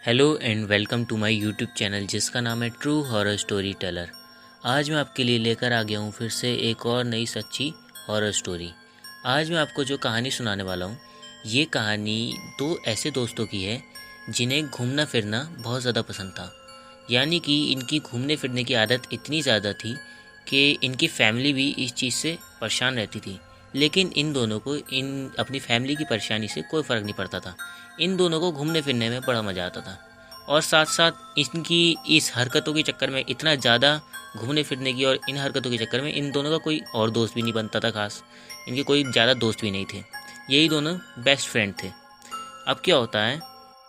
Hello and welcome to my YouTube channel जिसका नाम है ट्रू हॉरर स्टोरी टेलर। आज मैं आपके लिए लेकर आ गया हूँ फिर से एक और नई सच्ची हॉरर स्टोरी। आज मैं आपको जो कहानी सुनाने वाला हूँ ये कहानी दो ऐसे दोस्तों की है जिन्हें घूमना फिरना बहुत ज़्यादा पसंद था। यानी कि इनकी घूमने फिरने की आदत इतनी ज़्यादा थी कि इनकी फैमिली भी इस चीज़ से परेशान रहती थी, लेकिन इन दोनों को इन अपनी फैमिली की परेशानी से कोई फ़र्क नहीं पड़ता था। इन दोनों को घूमने फिरने में बड़ा मज़ा आता था और साथ साथ इनकी इस हरकतों के चक्कर में इतना ज़्यादा घूमने फिरने की और इन हरकतों के चक्कर में इन दोनों का कोई और दोस्त भी नहीं बनता था खास। इनके कोई ज़्यादा दोस्त भी नहीं थे, यही दोनों बेस्ट फ्रेंड थे। अब क्या होता है,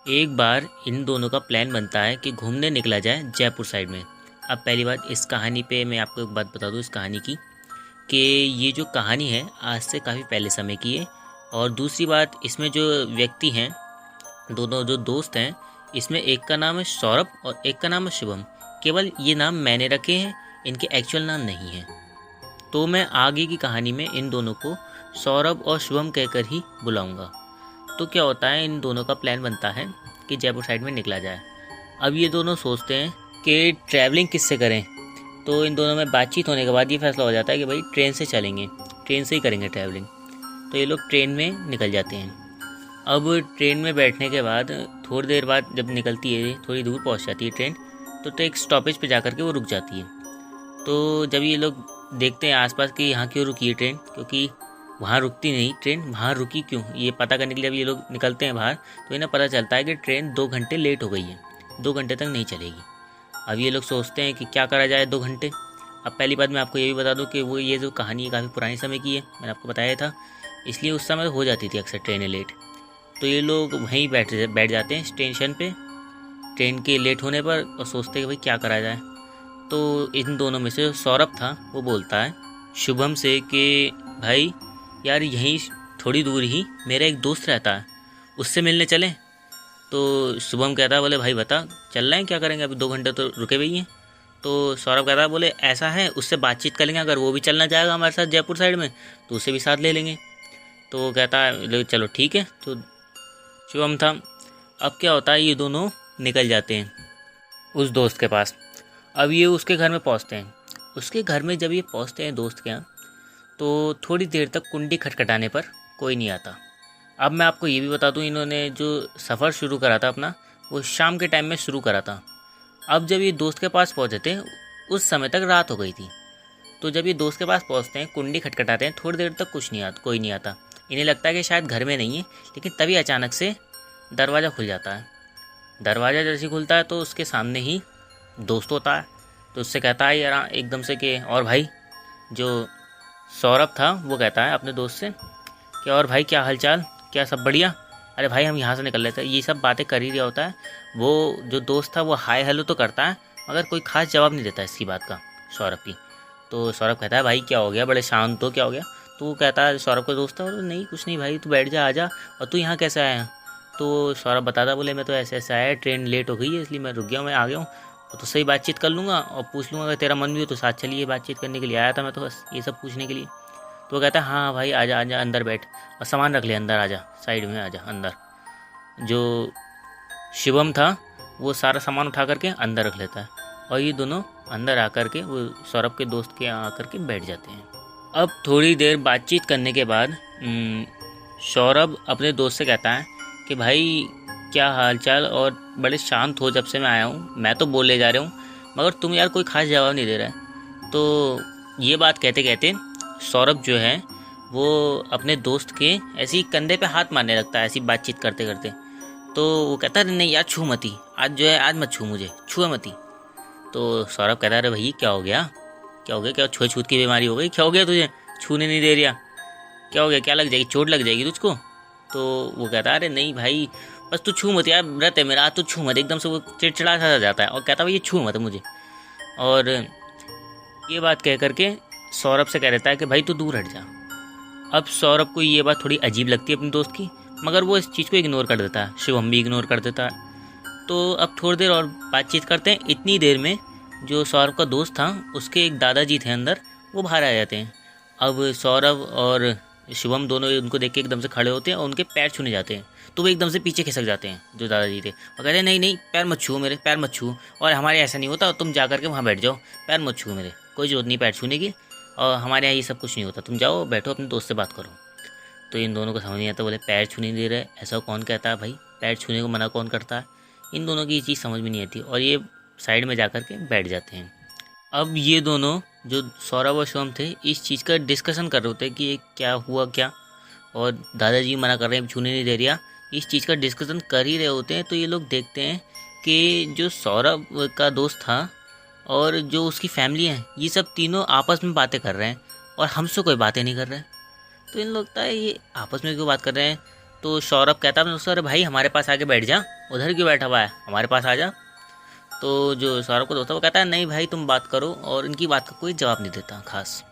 एक बार इन दोनों का प्लान बनता है कि घूमने निकला जाए जयपुर साइड में। अब पहली बात इस कहानी पे मैं आपको एक बात बता दूँ इस कहानी की कि ये जो कहानी है आज से काफ़ी पहले समय की है। और दूसरी बात, इसमें जो व्यक्ति हैं, दोनों जो दोस्त हैं, इसमें एक का नाम है सौरभ और एक का नाम है शुभम। केवल ये नाम मैंने रखे हैं, इनके एक्चुअल नाम नहीं हैं। तो मैं आगे की कहानी में इन दोनों को सौरभ और शुभम कहकर ही बुलाऊंगा। तो क्या होता है, इन दोनों का प्लान बनता है कि जयपुर साइड में निकला जाए। अब ये दोनों सोचते हैं कि ट्रैवलिंग किससे करें। तो इन दोनों में बातचीत होने के बाद ये फैसला हो जाता है कि भाई ट्रेन से चलेंगे, ट्रेन से ही करेंगे ट्रैवलिंग। तो ये लोग ट्रेन में निकल जाते हैं। अब ट्रेन में बैठने के बाद थोड़ी देर बाद जब निकलती है, थोड़ी दूर पहुंच जाती है ट्रेन, तो एक स्टॉपेज पे जा कर के वो रुक जाती है। तो जब ये लोग देखते हैं आसपास कि यहाँ क्यों रुकी है ट्रेन, क्योंकि वहाँ रुकती नहीं ट्रेन, वहाँ रुकी क्यों, ये पता करने के लिए अब ये लोग निकलते हैं बाहर। तो इन्हें पता चलता है कि ट्रेन 2 घंटे लेट हो गई है, 2 घंटे तक नहीं चलेगी। अब ये लोग सोचते हैं कि क्या करा जाए 2 घंटे। अब पहली बात मैं आपको ये भी बता दूँ कि वो ये जो कहानी है काफ़ी पुराने समय की है, मैंने आपको बताया था, इसलिए उस समय हो जाती थी अक्सर ट्रेनें लेट। तो ये लोग वहीं बैठ जाते हैं स्टेशन पे ट्रेन के लेट होने पर और सोचते हैं कि भाई क्या करा जाए। तो इन दोनों में से सौरभ था वो बोलता है शुभम से कि भाई यार यहीं थोड़ी दूर ही मेरा एक दोस्त रहता है, उससे मिलने चलें। तो शुभम कहता है बोले भाई बता चल रहे हैं, क्या करेंगे, अभी 2 घंटे तो रुके हुए हैं। तो सौरभ कहता है बोले ऐसा है उससे बातचीत कर लेंगे, अगर वो भी चलना चाहेगा हमारे साथ जयपुर साइड में तो उसे भी साथ ले लेंगे। तो वो कहता है चलो ठीक है। तो शुभम था। अब क्या होता है, ये दोनों निकल जाते हैं उस दोस्त के पास। अब ये उसके घर में पहुंचते हैं। उसके घर में जब ये पहुंचते हैं दोस्त के यहाँ, तो थोड़ी देर तक कुंडी खटखटाने पर कोई नहीं आता। अब मैं आपको ये भी बता दूं, इन्होंने जो सफ़र शुरू करा था अपना वो शाम के टाइम में शुरू करा था। अब जब ये दोस्त के पास पहुँचे थे उस समय तक रात हो गई थी। तो जब ये दोस्त के पास पहुँचते हैं, कुंडी खटखटाते हैं, थोड़ी देर तक कोई नहीं आता। इन्हें लगता है कि शायद घर में नहीं है, लेकिन तभी अचानक से दरवाज़ा खुल जाता है। दरवाज़ा जैसे खुलता है तो उसके सामने ही दोस्त होता है। तो उससे कहता है यार एकदम से कि और भाई, जो सौरभ था वो कहता है अपने दोस्त से कि और भाई क्या हालचाल, क्या सब बढ़िया। अरे भाई हम यहाँ से निकल रहे थे, ये सब बातें कर ही रहा होता है। वो जो दोस्त था वो हाय हेलो तो करता है मगर कोई खास जवाब नहीं देता इसकी बात का सौरभ की। तो सौरभ कहता है भाई क्या हो गया, बड़े शांत हो, क्या हो गया। तो वो कहता है, सौरभ का दोस्त था, और नहीं कुछ नहीं भाई तू बैठ जा, आ जा, और तू यहाँ कैसे आया। तो सौरभ बताता बोले मैं तो ऐसे ऐसे आया, ट्रेन लेट हो गई है इसलिए मैं रुक गया हूँ, मैं आ गया हूँ। तो सही बातचीत कर लूँगा और पूछ लूँगा अगर तेरा मन भी हो तो साथ चलिए, बातचीत करने के लिए आया था मैं तो बस ये सब पूछने के लिए। तो वो कहता है हाँ भाई आजा आजा अंदर बैठ और सामान रख ले अंदर, आजा साइड में आजा अंदर। जो शिवम था वो सारा सामान उठा करके अंदर रख लेता है और ये दोनों अंदर आकर के वो सौरभ के दोस्त के यहाँ आकर के बैठ जाते हैं। अब थोड़ी देर बातचीत करने के बाद सौरभ अपने दोस्त से कहता है कि भाई क्या हालचाल, और बड़े शांत हो जब से मैं आया हूँ, मैं तो बोले जा रहा हूँ मगर तुम यार कोई खास जवाब नहीं दे रहा है। तो ये बात कहते कहते सौरभ जो है वो अपने दोस्त के ऐसे ही कंधे पे हाथ मारने लगता है ऐसी बातचीत करते करते। तो वो कहता है नहीं यार छू मती, आज जो है आज मत छू, मुझे छुआ मती। तो सौरभ कहता है अरे भई क्या हो गया, क्या हो गया, क्या छुए छूत की बीमारी हो गई, क्या हो गया तुझे, छूने नहीं दे रहा, क्या हो गया, क्या लग जाएगी, चोट लग जाएगी तुझको। तो वो कहता है अरे नहीं भाई बस तू छू मत यार, व्रत है मेरा, तू छू मत। एकदम से वो चिड़चिड़ा सा जाता है और कहता है भाई ये छू मत मुझे। और ये बात कह करके सौरभ से कह देता है कि भाई तू दूर हट जा। अब सौरभ को ये बात थोड़ी अजीब लगती है अपने दोस्त की, मगर वो इस चीज़ को इग्नोर कर देता है, शिवम भी इग्नोर कर देता है। तो अब थोड़ी देर और बातचीत करते हैं। इतनी देर में जो सौरभ का दोस्त था उसके एक दादाजी थे अंदर, वो बाहर आ जाते हैं। अब सौरभ और शिवम दोनों उनको देख के एकदम से खड़े होते हैं और उनके पैर छूने जाते हैं, तो वो एकदम से पीछे खिसक जाते हैं जो दादाजी थे, और कहते हैं नहीं नहीं पैर मत छूओ मेरे, पैर मत छूओ, और हमारे ऐसा नहीं होता, तुम जा करके वहाँ बैठ जाओ, पैर मत छूओ मेरे, कोई ज़रूरत नहीं पैर छूने की, और हमारे यहाँ ये सब कुछ नहीं होता, तुम जाओ बैठो अपने दोस्त से बात करो। तो इन दोनों को समझ नहीं आता, बोले पैर छूने नहीं दे रहे, ऐसा कौन कहता है भाई, पैर छूने को मना कौन करता है। इन दोनों की ये चीज़ समझ में नहीं आती और ये साइड में जा कर के बैठ जाते हैं। अब ये दोनों जो सौरभ और शिवम थे इस चीज़ का डिस्कशन कर रहे होते हैं कि ये क्या हुआ क्या, और दादाजी मना कर रहे हैं छूने नहीं दे रिया, इस चीज़ का डिस्कशन कर ही रहे होते हैं। तो ये लोग देखते हैं कि जो सौरभ का दोस्त था और जो उसकी फैमिली है ये सब तीनों आपस में बातें कर रहे हैं और हमसे कोई बातें नहीं कर रहे हैं। तो इन लगता है ये आपस में क्यों बात कर रहे हैं। तो सौरभ कहता है सर भाई हमारे पास आके बैठ जा, उधर क्यों बैठा हुआ है, हमारे पास आ जा। तो जो सौरभ को दोस्त है वो कहता है नहीं भाई तुम बात करो, और इनकी बात का कोई जवाब नहीं देता खास।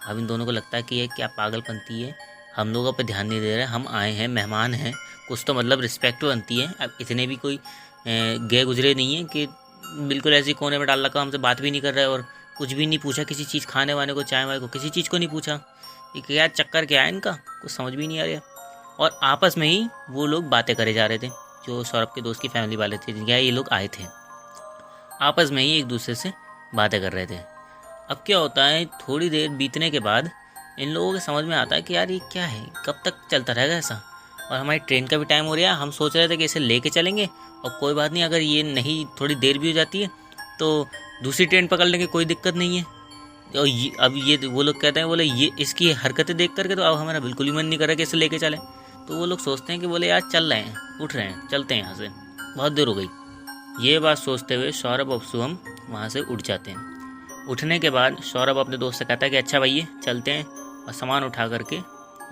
अब इन दोनों को लगता है कि ये क्या पागलपंती है, हम लोगों पे ध्यान नहीं दे रहे, हम आए हैं मेहमान हैं, कुछ तो मतलब रिस्पेक्ट बनती है। अब इतने भी कोई गए गुजरे नहीं है कि बिल्कुल ऐसे कोने में डाल रखा, हमसे बात भी नहीं कर रहा है और कुछ भी नहीं पूछा, किसी चीज़ खाने वाने को चाय वाय को किसी चीज़ को नहीं पूछा। ये क्या चक्कर क्या है इनका, कुछ समझ भी नहीं आ रहा। और आपस में ही वो लोग बातें करे जा रहे थे, जो सौरभ के दोस्त की फैमिली वाले थे जिनके यहाँ ये लोग आए थे, आपस में ही एक दूसरे से बातें कर रहे थे। अब क्या होता है, थोड़ी देर बीतने के बाद इन लोगों के समझ में आता है कि यार ये क्या है, कब तक चलता रहेगा ऐसा, और हमारी ट्रेन का भी टाइम हो रहा है। हम सोच रहे थे कि इसे लेके चलेंगे और कोई बात नहीं, अगर ये नहीं थोड़ी देर भी हो जाती है तो दूसरी ट्रेन पकड़ लेंगे, कोई दिक्कत नहीं है। और अब ये वो लोग कहते हैं बोले ये इसकी हरकतें देख करके तो अब हमारा बिल्कुल ही मन नहीं कर रहा कि इसे लेके चलें। तो वो लोग सोचते हैं कि बोले यार चल रहे हैं, उठ रहे हैं, चलते हैं यहाँ से, बहुत देर हो गई। ये बात सोचते हुए सौरभ और शुभम वहाँ से उठ जाते हैं। उठने के बाद सौरभ अपने दोस्त से कहता है कि अच्छा भैया चलते हैं, और सामान उठा करके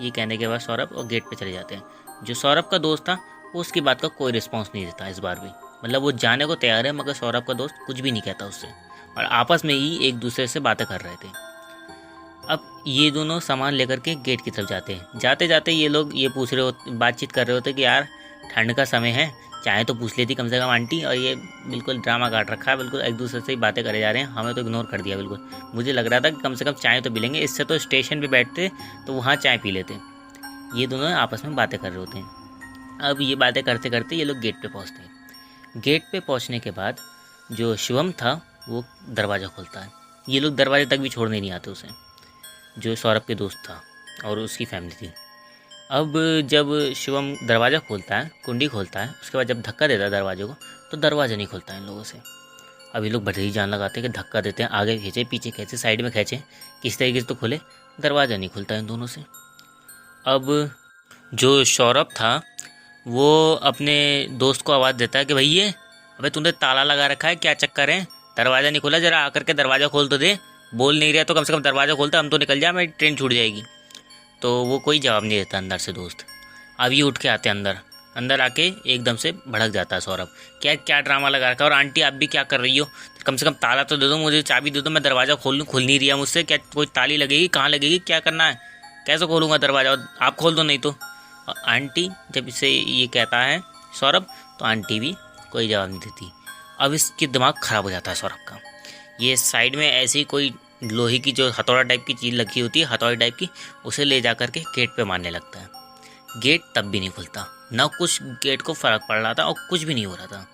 ये कहने के बाद सौरभ और गेट पे चले जाते हैं। जो सौरभ का दोस्त था वो उसकी बात का कोई रिस्पॉन्स नहीं देता इस बार भी, मतलब वो जाने को तैयार है मगर सौरभ का दोस्त कुछ भी नहीं कहता उससे, और आपस में ही एक दूसरे से बातें कर रहे थे। अब ये दोनों सामान लेकर के गेट की तरफ जाते हैं। जाते जाते ये लोग ये पूछ रहे हो, बातचीत कर रहे होते कि यार ठंड का समय है, चाहे तो पूछ लेती कम से कम आंटी, और ये बिल्कुल ड्रामा काट रखा है, बिल्कुल एक दूसरे से ही बातें करे जा रहे हैं, हमें तो इग्नोर कर दिया बिल्कुल। मुझे लग रहा था कि कम से कम चाय तो पी लेंगे, इससे तो स्टेशन पे बैठते तो वहाँ चाय पी लेते। ये दोनों आपस में बातें कर रहे होते हैं। अब ये बातें करते करते ये लोग गेट पे पहुँचते हैं। गेट पे पहुँचने के बाद जो शिवम था वो दरवाज़ा खोलता है। ये लोग दरवाजे तक भी छोड़ने नहीं आते उसे, जो सौरभ के दोस्त था और उसकी फैमिली थी। अब जब शिवम दरवाज़ा खोलता है, कुंडी खोलता है, उसके बाद जब धक्का देता है दरवाजे को, तो दरवाज़ा नहीं खुलता है इन लोगों से। अब ये लोग बड़े ही जान लगाते हैं कि धक्का देते हैं, आगे खींचे पीछे खींचे साइड में खींचे, किस तरीके से तो खुले, दरवाज़ा नहीं खुलता इन दोनों से। अब जो सौरभ था वो अपने दोस्त को आवाज़ देता है कि भैया अबे तूने ताला लगा रखा है, क्या चक्कर है, दरवाज़ा नहीं खुला, ज़रा आकर के दरवाज़ा खोल तो दे, बोल नहीं रहा तो कम से कम दरवाज़ा खोलता, हम तो निकल जाए, मेरी ट्रेन छूट जाएगी। तो वो कोई जवाब नहीं देता अंदर से दोस्त। अब ये उठ के आते हैं अंदर, अंदर आके एकदम से भड़क जाता है सौरभ, क्या क्या ड्रामा लगा रखा है, और आंटी आप भी क्या कर रही हो, कम से कम ताला तो दे दो, मुझे चाबी दे दो, मैं दरवाज़ा खोल लूँ, खुल नहीं रहा मुझसे, क्या कोई ताली लगेगी, कहाँ लगेगी, क्या करना है, कैसे खोलूँगा दरवाज़ा, आप खोल दो नहीं तो। और आंटी जब इसे ये कहता है सौरभ, तो आंटी भी कोई जवाब नहीं देती। अब इसके दिमाग ख़राब हो जाता है सौरभ का। ये साइड में ऐसी कोई लोहे की जो हथौड़ा टाइप की चीज़ लगी होती है, हथौड़ी टाइप की, उसे ले जा करके गेट पे मारने लगता है। गेट तब भी नहीं खुलता, ना कुछ गेट को फ़र्क पड़ रहा था और कुछ भी नहीं हो रहा था,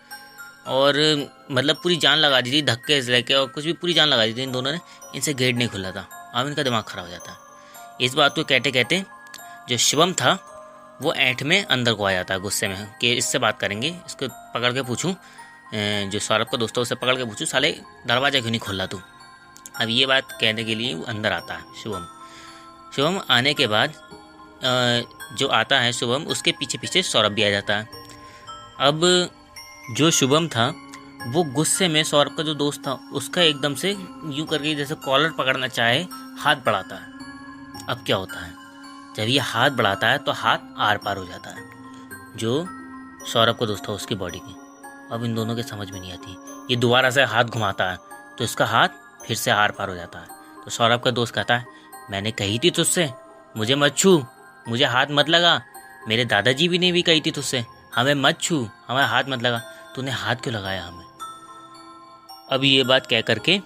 और मतलब पूरी जान लगा दी थी धक्के से लेके, और कुछ भी पूरी जान लगा दी थी इन दोनों ने, इनसे गेट नहीं खुला था। अब इनका दिमाग ख़राब हो जाता है। इस बात को कहते कहते जो शिवम था वो ऐंठ में अंदर को आ जाता है गुस्से में कि इससे बात करेंगे, इसको पकड़ के पूछूं, जो सौरभ का दोस्त है उसे पकड़ के पूछूं साले दरवाज़ा क्यों नहीं खोला तू। अब ये बात कहने के लिए वो अंदर आता है शुभम। शुभम आने के बाद जो आता है शुभम, उसके पीछे पीछे सौरभ भी आ जाता है। अब जो शुभम था वो गुस्से में सौरभ का जो दोस्त था उसका एकदम से यूँ करके जैसे कॉलर पकड़ना चाहे हाथ बढ़ाता है। अब क्या होता है, जब ये हाथ बढ़ाता है तो हाथ आर पार हो जाता है जो सौरभ का दोस्त था उसकी बॉडी की। अब इन दोनों के समझ में नहीं आती, ये दोबारा से हाथ घुमाता है तो इसका हाथ फिर से आर पार हो जाता है। तो सौरभ का दोस्त कहता है मैंने कही थी तुझसे मुझे मत छू, मुझे हाथ मत लगा, मेरे दादाजी भी ने भी कही थी तुझसे हमें मत छू, हमें हाथ मत लगा, तूने हाथ क्यों लगाया हमें। अब ये बात कह करके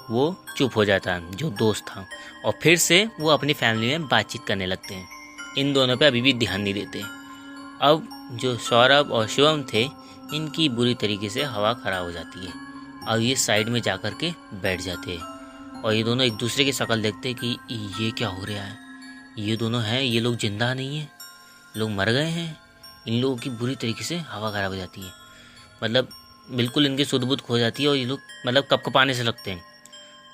वो चुप हो जाता है जो दोस्त था, और फिर से वो अपनी फैमिली में बातचीत करने लगते हैं। इन दोनों पे अभी भी ध्यान नहीं देते। अब जो सौरभ और शिवम थे, इनकी बुरी तरीके से हवा ख़राब हो जाती है। अब ये साइड में जा कर के बैठ जाते हैं और ये दोनों एक दूसरे की शक्ल देखते हैं कि ये क्या हो रहा है, ये दोनों हैं, ये लोग जिंदा नहीं हैं, लोग मर गए हैं। इन लोगों की बुरी तरीके से हवा ख़राब हो जाती है, मतलब बिल्कुल इनकी सुध बुध खो जाती है और ये लोग मतलब कपकपाने से लगते हैं।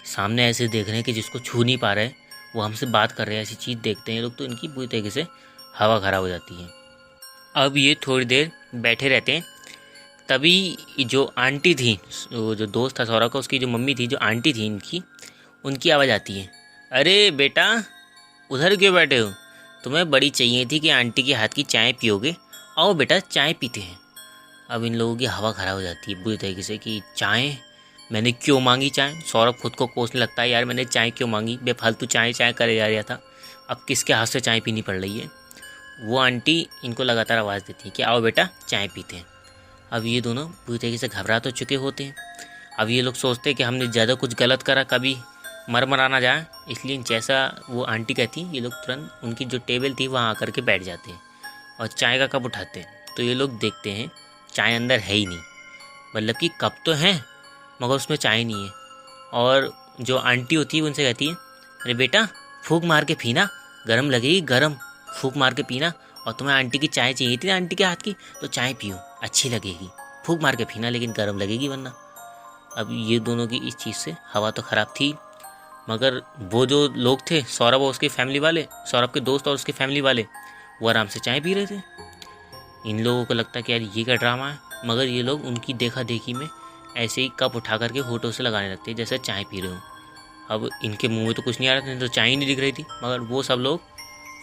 सामने ऐसे देख रहे हैं कि जिसको छू नहीं पा रहे वो हमसे बात कर रहे हैं, ऐसी चीज़ देखते हैं ये लोग, तो इनकी पूरी तरीके से हवा ख़राब हो जाती है। अब ये थोड़ी देर बैठे रहते हैं, तभी जो आंटी थी, वो जो दोस्त था सौरभ का, उसकी जो मम्मी थी, जो आंटी थी इनकी, उनकी आवाज़ आती है, अरे बेटा उधर क्यों बैठे हो, तुम्हें बड़ी चाहिए थी कि आंटी के हाथ की चाय पियोगे, आओ बेटा चाय पीते हैं। अब इन लोगों की हवा ख़राब हो जाती है बुरी तरीके से कि चाय, मैंने क्यों मांगी चाय। सौरभ खुद को कोसने लगता है, यार मैंने चाय क्यों मांगी, बेफालतू चाय चाय करे जा रहा था, अब किसके हाथ से चाय पीनी पड़ रही है। वो आंटी इनको लगातार आवाज़ देती है कि आओ बेटा चाय पीते हैं। अब ये दोनों पूरी तरीके से घबरा तो चुके होते हैं। अब ये लोग सोचते हैं कि हमने ज़्यादा कुछ गलत करा, कभी मर ना जाए, इसलिए जैसा वो आंटी कहती ये लोग तुरंत उनकी जो टेबल थी वहाँ आकर के बैठ जाते हैं और चाय का कप उठाते हैं। तो ये लोग देखते हैं चाय अंदर है ही नहीं, मतलब कि कप तो है मगर उसमें चाय नहीं है। और जो आंटी होती है उनसे कहती है, अरे बेटा फूंक मार के पीना, गर्म लगेगी, गर्म फूंक मार के पीना, और तुम्हें आंटी की चाय चाहिए थी ना आंटी के हाथ की, तो चाय पियो अच्छी लगेगी, फूंक मार के पीना, लेकिन गर्म लगेगी वरना। अब ये दोनों की इस चीज़ से हवा तो ख़राब थी, मगर वो जो लोग थे सौरभ और उसकी फैमिली वाले, सौरभ के दोस्त और उसकी फैमिली वाले, वो आराम से चाय पी रहे थे। इन लोगों को लगता है कि यार ये क्या ड्रामा है, मगर ये लोग उनकी देखा देखी में ऐसे ही कप उठा करके होठों से लगाने लगते हैं जैसे चाय पी रहे हो। अब इनके मुंह में तो कुछ नहीं आ रहा था, तो चाय ही नहीं दिख रही थी, मगर वो सब लोग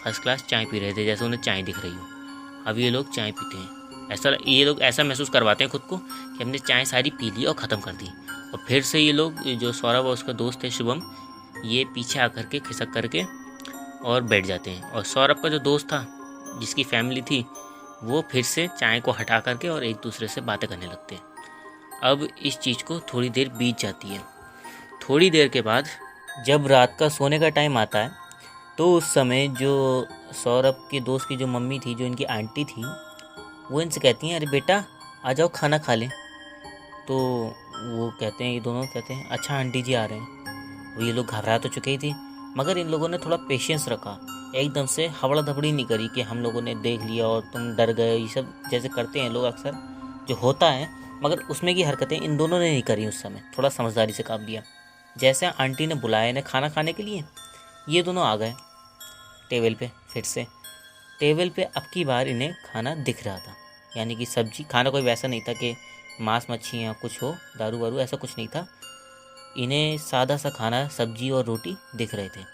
फर्स्ट क्लास चाय पी रहे थे जैसे उन्हें चाय दिख रही हो। अब ये लोग चाय पीते हैं, ये लोग ऐसा महसूस करवाते हैं खुद को कि हमने चाय सारी पी ली और ख़त्म कर दी। और फिर से ये लोग, जो सौरभ और उसका दोस्त है शुभम, ये पीछे आकर के खिसक करके और बैठ जाते हैं। और सौरभ का जो दोस्त था जिसकी फैमिली थी, वो फिर से चाय को हटा करके और एक दूसरे से बातें करने लगते हैं। अब इस चीज़ को थोड़ी देर बीत जाती है। थोड़ी देर के बाद जब रात का सोने का टाइम आता है, तो उस समय जो सौरभ के दोस्त की जो मम्मी थी, जो इनकी आंटी थी, वो इनसे कहती हैं, अरे बेटा आ जाओ खाना खा लें। तो वो कहते हैं, ये दोनों कहते हैं, अच्छा आंटी जी आ रहे हैं। वो ये लोग घबरा तो चुके ही थे, मगर इन लोगों ने थोड़ा पेशेंस रखा, एकदम से हवड़ा धबड़ी नहीं करी कि हम लोगों ने देख लिया और तुम डर गए, ये सब जैसे करते हैं लोग अक्सर, जो होता है, मगर उसमें की हरकतें इन दोनों ने नहीं करी। उस समय थोड़ा समझदारी से काम लिया। जैसे आंटी ने बुलाया इन्हें खाना खाने के लिए, ये दोनों आ गए टेबल पे। फिर से टेबल पे अब की बार इन्हें खाना दिख रहा था, यानी कि सब्जी, खाना कोई वैसा नहीं था कि मांस मच्छी या कुछ हो, दारू वारू, ऐसा कुछ नहीं था। इन्हें सादा सा खाना, सब्जी और रोटी दिख रहे थे।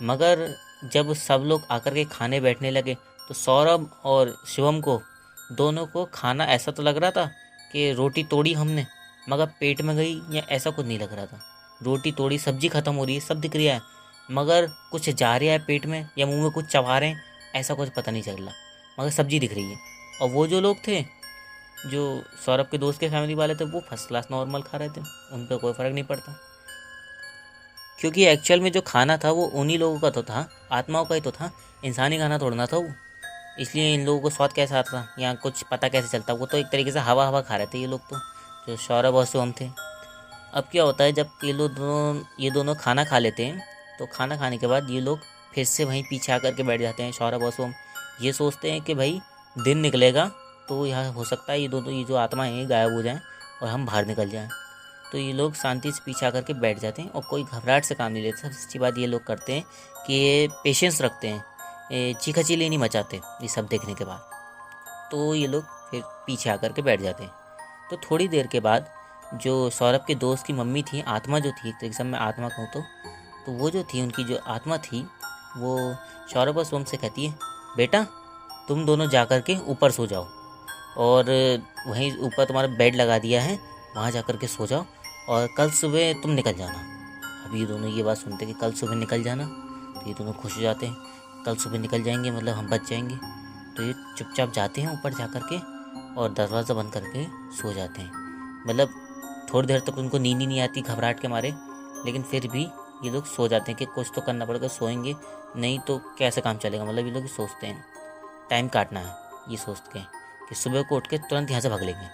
मगर जब सब लोग आकर के खाने बैठने लगे, तो सौरभ और शिवम को दोनों को खाना ऐसा तो लग रहा था कि रोटी तोड़ी हमने मगर पेट में गई, या ऐसा कुछ नहीं लग रहा था। रोटी तोड़ी, सब्जी ख़त्म हो रही है, सब दिख रहा है, मगर कुछ जा रहा है पेट में या मुंह में कुछ चबा रहे हैं, ऐसा कुछ पता नहीं चल रहा, मगर सब्जी दिख रही है। और वो जो लोग थे, जो सौरभ के दोस्त के फैमिली वाले थे, वो फर्स्ट क्लास नॉर्मल खा रहे थे, उन पर कोई फ़र्क नहीं पड़ता, क्योंकि एक्चुअल में जो खाना था वो उन्हीं लोगों का तो था, आत्माओं का ही तो था, इंसानी खाना तोड़ना था वो। इसलिए इन लोगों को स्वाद कैसा आता था या कुछ पता कैसे चलता, वो तो एक तरीके से हवा हवा खा रहे थे ये लोग, तो जो सौरभ और शिवम थे। अब क्या होता है, जब ये दोनों खाना खा लेते हैं, तो खाना खाने के बाद ये लोग फिर से वहीं पीछे आकर के बैठ जाते हैं। सौरभ और शिवम ये सोचते हैं कि भाई दिन निकलेगा तो यहाँ हो सकता है ये जो आत्मा है गायब हो जाएं और हम बाहर निकल जाएं। तो ये लोग शांति से पीछे आकर के बैठ जाते हैं और कोई घबराहट से काम नहीं लेते। सबसे अच्छी बात ये लोग करते हैं कि ये पेशेंस रखते हैं, चीखा-चिल्ली नहीं मचाते ये सब देखने के बाद। तो ये लोग फिर पीछे आकर के बैठ जाते हैं। तो थोड़ी देर के बाद जो सौरभ के दोस्त की मम्मी थी, आत्मा जो थी, तो मैं आत्मा कहूँ तो वो जो थी, उनकी जो आत्मा थी, वो सौरभ और सोम से कहती है, बेटा तुम दोनों जा कर के ऊपर सो जाओ, और वहीं ऊपर तुम्हारा बेड लगा दिया है, वहाँ जा कर के सो जाओ, और कल सुबह तुम निकल जाना। अब ये दोनों ये बात सुनते कि कल सुबह निकल जाना, तो ये दोनों खुश हो जाते हैं, कल सुबह निकल जाएंगे मतलब हम बच जाएंगे। तो ये चुपचाप जाते हैं ऊपर जा कर के और दरवाज़ा बंद करके सो जाते हैं। मतलब थोड़ी देर तक उनको नींद ही नहीं आती घबराहट के मारे, लेकिन फिर भी ये लोग सो जाते हैं कि कुछ तो करना पड़ेगा, सोएंगे नहीं तो कैसे काम चलेगा। मतलब ये लोग सोचते हैं टाइम काटना है, ये सोच के कि सुबह को उठ के तुरंत यहाँ से भाग लेंगे।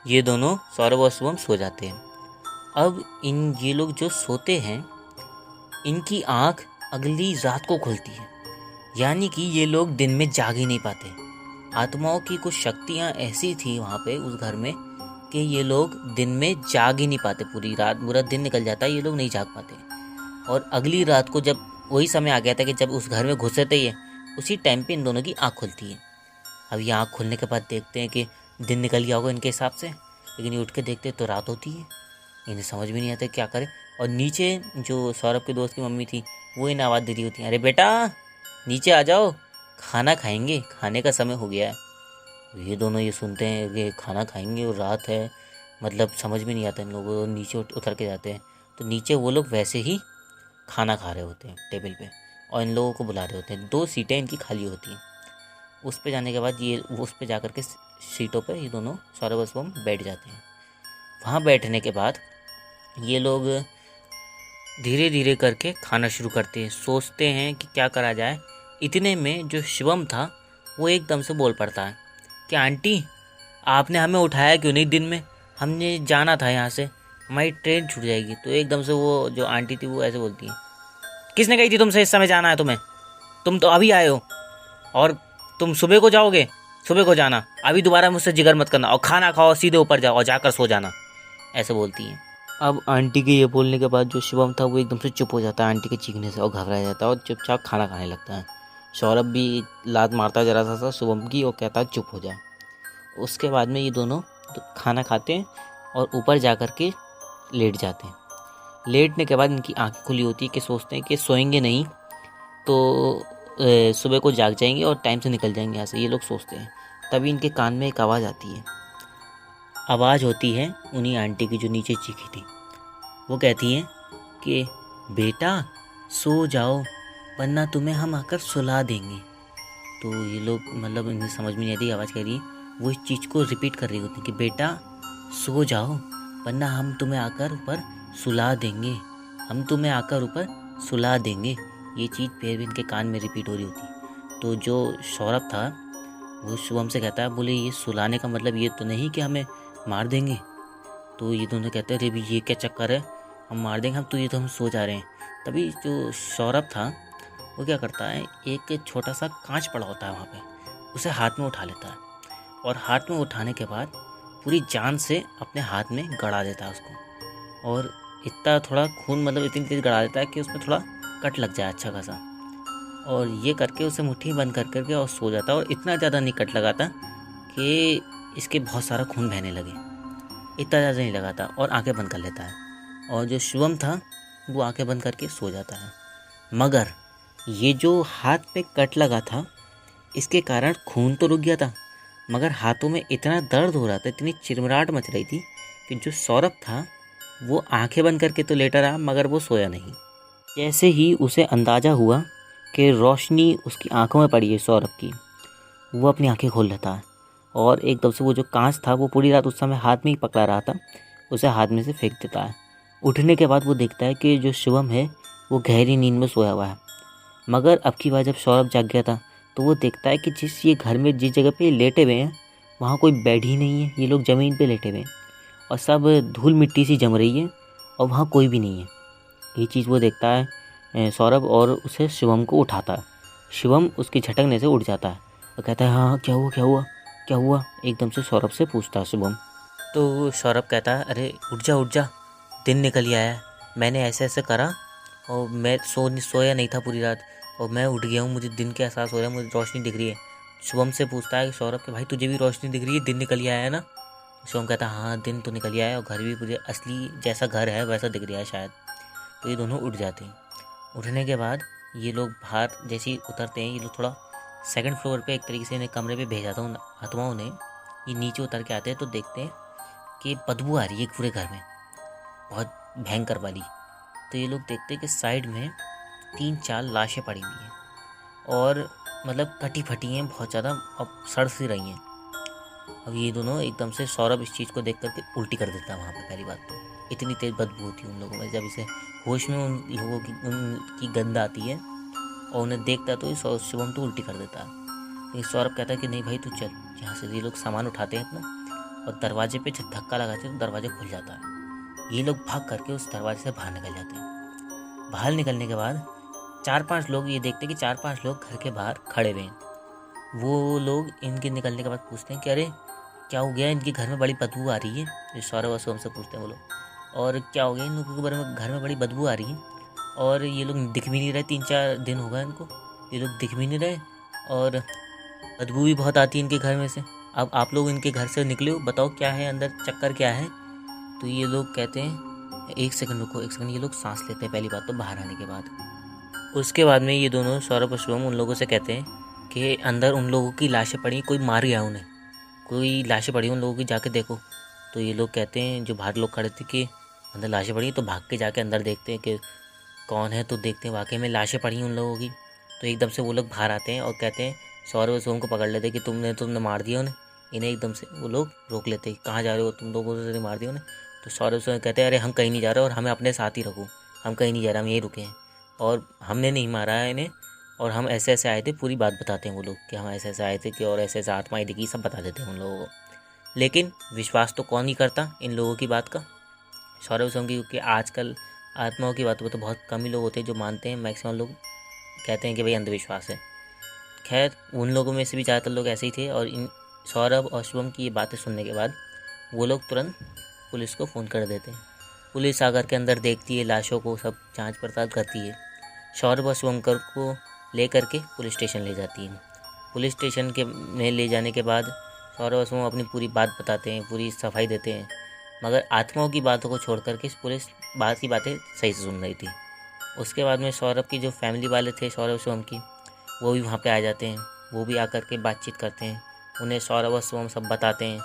ये दोनों सौरभ और शुभम सो जाते हैं। अब ये लोग जो सोते हैं इनकी आँख अगली रात को खुलती है, यानी कि ये लोग दिन में जाग ही नहीं पाते। आत्माओं की कुछ शक्तियाँ ऐसी थी वहाँ पे उस घर में कि ये लोग दिन में जाग ही नहीं पाते, पूरी रात पूरा दिन निकल जाता है, ये लोग नहीं जाग पाते। और अगली रात को जब वही समय आ गया था कि जब उस घर में घुसे थे ये, उसी टाइम पे इन दोनों की आँख खुलती है। अब ये आँख खुलने के बाद देखते हैं कि दिन निकल गया होगा इनके हिसाब से, लेकिन ये उठ के देखते तो रात होती है। इन्हें समझ में नहीं आता क्या करे। और नीचे जो सौरभ के दोस्त की मम्मी थी वो इन्हें आवाज़ दे रही होती है, अरे बेटा नीचे आ जाओ, खाना खाएंगे, खाने का समय हो गया है। ये दोनों ये सुनते हैं कि खाना खाएंगे और रात है, मतलब समझ में नहीं आता इन लोगों को। नीचे उतर के जाते हैं तो नीचे वो लोग वैसे ही खाना खा रहे होते हैं टेबल पे, और इन लोगों को बुला रहे होते हैं। 2 सीटें इनकी खाली होती हैं। उस पे जाने के बाद ये उस पे जाकर के सीटों पे ये दोनों सौरभ और शुभम बैठ जाते हैं। वहाँ बैठने के बाद ये लोग धीरे धीरे करके खाना शुरू करते हैं, सोचते हैं कि क्या करा जाए। इतने में जो शिवम था वो एकदम से बोल पड़ता है कि आंटी आपने हमें उठाया क्यों नहीं दिन में, हमने जाना था यहाँ से, हमारी ट्रेन छूट जाएगी। तो एकदम से वो जो आंटी थी वो ऐसे बोलती है, किसने कही थी तुमसे इस समय जाना है तुम्हें, तुम तो अभी आए हो और तुम सुबह को जाओगे, सुबह को जाना, अभी दोबारा मुझसे जिगर मत करना, और खाना खाओ सीधे ऊपर जाओ और जाकर सो जाना, ऐसे बोलती हैं। अब आंटी के ये बोलने के बाद जो शिवम था वो एकदम से चुप हो जाता है आंटी के चीखने से, और घबरा जाता है और चुपचाप खाना खाने लगता है। सौरभ भी लात मारता जरा सा शिवम की और कहता है चुप हो जा। उसके बाद में ये दोनों खाना खाते हैं और ऊपर जा कर के लेट जाते हैं। लेटने के बाद इनकी आंखें खुली होती है कि सोचते हैं कि सोएंगे नहीं तो सुबह को जाग जाएंगे और टाइम से निकल जाएंगे यहाँ से, ये लोग सोचते हैं। तभी इनके कान में एक आवाज़ आती है। आवाज़ होती है उन्हीं आंटी की जो नीचे चीखी थी। वो कहती हैं कि बेटा सो जाओ वरना तुम्हें हम आकर सुला देंगे। तो ये लोग मतलब इन्हें समझ में नहीं आती आवाज़ कह रही है, वो इस चीज़ को रिपीट कर रही होती है कि बेटा सो जाओ वरना हम तुम्हें आकर ऊपर सुला देंगे, हम तुम्हें आकर ऊपर सुला देंगे। ये चीज़ फिर भी इनके कान में रिपीट हो रही होती। तो जो सौरभ था वो शुभम से कहता है, बोले ये सुलाने का मतलब ये तो नहीं कि हमें मार देंगे। तो ये दोनों कहते हैं अरे भी ये क्या चक्कर है, हम मार देंगे हम तो, ये तो हम सो जा रहे हैं। तभी जो सौरभ था वो क्या करता है, एक छोटा सा कांच पड़ा होता है वहाँ पे, उसे हाथ में उठा लेता है और हाथ में उठाने के बाद पूरी जान से अपने हाथ में गड़ा देता है उसको। और इतना थोड़ा खून मतलब इतनी तेज़ गड़ा देता है कि उसमें थोड़ा कट लग जाए अच्छा खासा। और ये करके उसे मुट्ठी बंद कर करके और सो जाता है। और इतना ज़्यादा नहीं कट लगाता कि इसके बहुत सारा खून बहने लगे, इतना ज़्यादा नहीं लगाता और आंखें बंद कर लेता है। और जो शिवम था वो आंखें बंद करके सो जाता है। मगर ये जो हाथ पे कट लगा था इसके कारण खून तो रुक गया था, मगर हाथों में इतना दर्द हो रहा था, इतनी चिरमिराहट मच रही थी कि जो सौरभ था वो आंखें बंद करके तो लेटा रहा मगर वो सोया नहीं। जैसे ही उसे अंदाज़ा हुआ कि रोशनी उसकी आंखों में पड़ी है सौरभ की, वो अपनी आंखें खोल लेता है और एकदम से वो जो कांच था वो पूरी रात उस समय हाथ में ही पकड़ा रहा था, उसे हाथ में से फेंक देता है। उठने के बाद वो देखता है कि जो शिवम है वो गहरी नींद में सोया हुआ है। मगर अब की बार जब सौरभ जाग गया था तो वो देखता है कि ये घर में जिस जगह पे लेटे हुए हैं वहाँ कोई बेड ही नहीं है, ये लोग ज़मीन पे लेटे हुए हैं और सब धूल मिट्टी सी जम रही है और वहाँ कोई भी नहीं है। ये चीज़ वो देखता है सौरभ और उसे शिवम को उठाता है। शिवम उसके झटकने से उठ जाता है और कहता है हाँ क्या हुआ क्या हुआ क्या हुआ, एकदम से सौरभ से पूछता है शिवम। तो सौरभ कहता है अरे उठ जा, दिन निकल ही आया है, मैंने ऐसे ऐसे करा और मैं सोया नहीं था पूरी रात और मैं उठ गया हूँ, मुझे दिन का एहसास हो रहा है, मुझे रोशनी दिख रही है। शुभम से पूछता है सौरभ कि भाई तुझे भी रोशनी दिख रही है, दिन निकल ही आया है ना। शुभम कहता है हाँ दिन तो निकल ही आया और घर भी मुझे असली जैसा घर है वैसा दिख रहा है शायद। तो ये दोनों उठ जाते हैं। उठने के बाद ये लोग बाहर जैसे ही उतरते हैं, ये लोग थोड़ा सेकंड फ्लोर पे एक तरीके से इन्हें कमरे पे भेजा था उन आत्माओं ने। ये नीचे उतर के आते हैं तो देखते हैं कि बदबू आ रही है पूरे घर में, बहुत भयंकर वाली। तो ये लोग देखते हैं कि साइड में 3-4 लाशें पड़ी हुई हैं और मतलब कटी फटी हैं बहुत ज़्यादा, अब सड़ सी रही हैं। अब ये दोनों एकदम से सौरभ इस चीज़ को देख करके उल्टी कर देता है वहाँ पे। पहली बात तो इतनी तेज़ बदबू होती है उन लोगों में। जब इसे होश में उन लोगों की उनकी गंध आती है और उन्हें देखता है तो शुभम तो उल्टी कर देता है। लेकिन सौरभ कहता है कि नहीं भाई तू चल यहाँ से। ये लोग सामान उठाते हैं अपना और दरवाजे पे जब धक्का लगाते हैं तो दरवाजा खुल जाता है। ये लोग भाग करके उस दरवाजे से बाहर निकल जाते हैं। बाहर निकलने के बाद 4-5 लोग ये देखते हैं कि 4-5 लोग घर के बाहर खड़े हुए हैं। वो लोग इनके निकलने के बाद पूछते हैं कि अरे क्या हो गया, इनके घर में बड़ी बदबू आ रही है। जो सौरभ और शुभम से पूछते हैं वो लोग, और क्या हो गया इन लोगों के बारे में, घर में बड़ी बदबू आ रही है और ये लोग दिख भी नहीं रहे। 3-4 दिन हो गए इनको, ये लोग दिख भी नहीं रहे और बदबू भी बहुत आती है इनके घर में से। अब आप लोग इनके घर से निकले हो, बताओ क्या है अंदर, चक्कर क्या है। तो ये लोग कहते हैं 1 सेकंड रुको 1 सेकंड। ये लोग सांस लेते हैं पहली बात तो बाहर आने के बाद। उसके बाद में ये दोनों सौरभ और शुभम उन लोगों से कहते हैं कि अंदर उन लोगों की लाशें पड़ी, कोई मार गया उन्हें, कोई लाशें पड़ी उन लोगों की, जाके देखो। तो ये लोग कहते हैं, जो बाहर लोग खड़े थे, कि अंदर लाशें पड़ी। तो भाग के जाके अंदर देखते हैं कि कौन है। तो देखते हैं वाकई में लाशें पड़ी हैं उन लोगों की। तो एकदम से वो लोग बाहर आते हैं और कहते हैं, सौरभ और शुभम को पकड़ लेते हैं कि तुमने मार दिया उन्हें। इन्हें एकदम से वो लोग रोक लेते हैं, कहाँ जा रहे हो तुम, लोगों से मार दिया उन्हें। तो सौरभ शुभम कहते हैं अरे हम कहीं नहीं जा रहे और हमें अपने साथ ही रखो, हम कहीं नहीं जा रहे, हम यहीं रुके हैं और हमने नहीं मारा है इन्हें और हम ऐसे ऐसे आए थे। पूरी बात बताते हैं वो लोग कि हम ऐसे ऐसे आए थे कि और ऐसे ऐसे आत्माएं दिखी, सब बता देते हैं उन लोगों को। लेकिन विश्वास तो कौन ही करता इन लोगों की बात का, सौरभ शुभम की, क्योंकि आजकल आत्माओं की बातों पर तो बहुत कम ही लोग होते हैं जो मानते हैं। मैक्सिमम लोग कहते हैं कि भाई अंधविश्वास है। खैर उन लोगों में से भी ज़्यादातर लोग ऐसे ही थे और इन सौरभ और शुभम की ये बातें सुनने के बाद वो लोग तुरंत पुलिस को फ़ोन कर देते हैं। पुलिस आकर के अंदर देखती है लाशों को, सब जांच पड़ताल करती है। सौरभ और शुभंकर को ले करके पुलिस स्टेशन ले जाती है। पुलिस स्टेशन के में ले जाने के बाद सौरभ और शुभम अपनी पूरी बात बताते हैं, पूरी सफाई देते हैं। मगर आत्माओं की बातों को छोड़ करके पुलिस बात की बातें सही से सुन रही थी। उसके बाद में सौरभ की जो फैमिली वाले थे, सौरभ शुभम की, वो भी वहाँ पे आ जाते हैं। वो भी आकर के बातचीत करते हैं, उन्हें सौरभ और शुभम सब बताते हैं।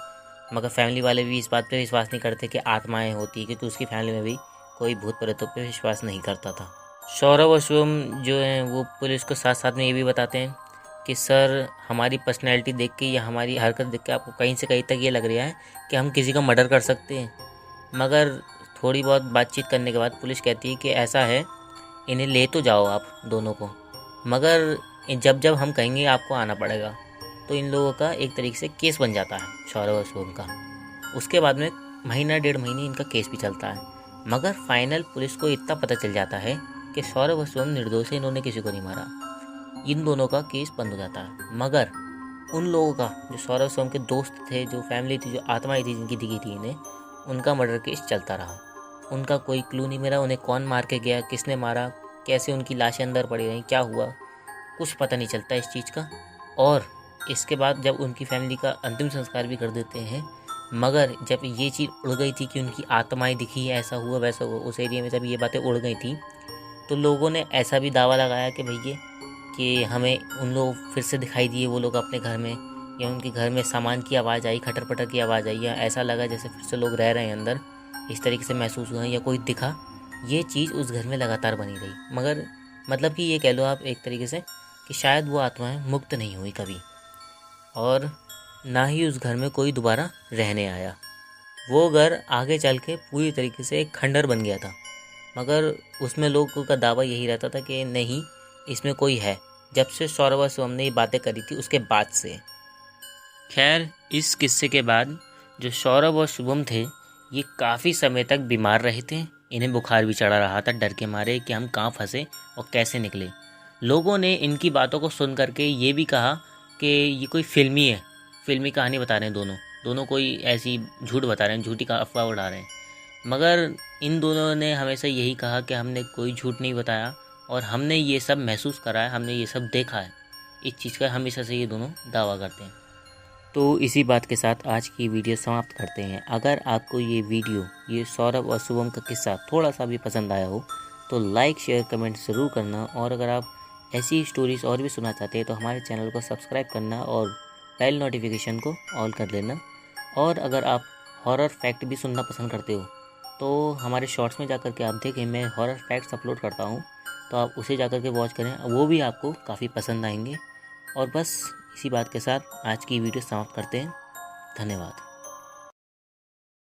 मगर फैमिली वाले भी इस बात पे विश्वास नहीं करते कि आत्माएं होती, क्योंकि उसकी फैमिली में भी कोई भूत प्रेतों पे विश्वास नहीं करता था। सौरभ और शुभम जो हैं वो पुलिस को साथ साथ में ये भी बताते हैं कि सर हमारी पर्सनैलिटी देख के या हमारी हरकत देख के आपको कहीं से कहीं तक ये लग रहा है कि हम किसी का मर्डर कर सकते हैं। मगर थोड़ी बहुत बातचीत करने के बाद पुलिस कहती है कि ऐसा है, इन्हें ले तो जाओ आप दोनों को, मगर जब जब हम कहेंगे आपको आना पड़ेगा। तो इन लोगों का एक तरीके से केस बन जाता है सौरभ और शुभम का। उसके बाद में 1-1.5 महीने इनका केस भी चलता है। मगर फाइनल पुलिस को इतना पता चल जाता है कि सौरभ और शुभम निर्दोष है, इन्होंने किसी को नहीं मारा। इन दोनों का केस बंद हो जाता है। मगर उन लोगों का, जो सौरभ शुभम के दोस्त थे, जो फैमिली थी, जो आत्माएं थी जिनकी दिखी थी इन्हें, उनका मर्डर केस चलता रहा। उनका कोई क्लू नहीं मिला, उन्हें कौन मार के गया, किसने मारा, कैसे उनकी लाशें अंदर पड़ी रहीं, क्या हुआ, कुछ पता नहीं चलता इस चीज़ का। और इसके बाद जब उनकी फैमिली का अंतिम संस्कार भी कर देते हैं, मगर जब ये चीज़ उड़ गई थी कि उनकी आत्माएं दिखी, ऐसा हुआ वैसा हुआ, उस एरिया में जब ये बातें उड़ गई थी, तो लोगों ने ऐसा भी दावा लगाया कि भैया कि हमें उन लोग फिर से दिखाई दिए वो लोग अपने घर में, या उनके घर में सामान की आवाज़ आई, खटर पटर की आवाज़ आई, या ऐसा लगा जैसे फिर से लोग रह रहे हैं अंदर, इस तरीके से महसूस हुआ, या कोई दिखा। ये चीज़ उस घर में लगातार बनी रही। मगर मतलब कि ये कह लो आप एक तरीके से कि शायद वो आत्माएं मुक्त नहीं हुई कभी, और ना ही उस घर में कोई दोबारा रहने आया। वो घर आगे चल के पूरी तरीके से एक खंडर बन गया था। मगर उसमें लोगों का दावा यही रहता था कि नहीं, इसमें कोई है, जब से सौरभ और शुभम ने ये बातें करी थी उसके बाद से। खैर इस किस्से के बाद जो सौरभ और शुभम थे ये काफ़ी समय तक बीमार रहे थे। इन्हें बुखार भी चढ़ा रहा था डर के मारे कि हम कहाँ फंसे और कैसे निकले। लोगों ने इनकी बातों को सुन करके ये भी कहा कि ये कोई फिल्मी कहानी बता रहे हैं, दोनों कोई ऐसी झूठ बता रहे हैं, झूठी का अफवाह उड़ा रहे हैं। मगर इन दोनों ने हमेशा यही कहा कि हमने कोई झूठ नहीं बताया और हमने ये सब महसूस करा है, हमने ये सब देखा है। इस चीज़ का हमेशा से ये दोनों दावा करते हैं। तो इसी बात के साथ आज की वीडियो समाप्त करते हैं। अगर आपको ये वीडियो, ये सौरभ और शुभम का किस्सा थोड़ा सा भी पसंद आया हो तो लाइक शेयर कमेंट ज़रूर करना। और अगर आप ऐसी स्टोरीज़ और भी सुनना चाहते हैं तो हमारे चैनल को सब्सक्राइब करना और बेल नोटिफिकेशन को ऑल कर लेना। और अगर आप हॉरर फैक्ट भी सुनना पसंद करते हो तो हमारे शॉर्ट्स में जाकर के आप देखें, मैं हॉरर फैक्ट्स अपलोड करता हूँ, तो आप उसे जाकर के वॉच करें, वो भी आपको काफ़ी पसंद आएंगे। और बस इसी बात के साथ आज की वीडियो समाप्त करते हैं। धन्यवाद।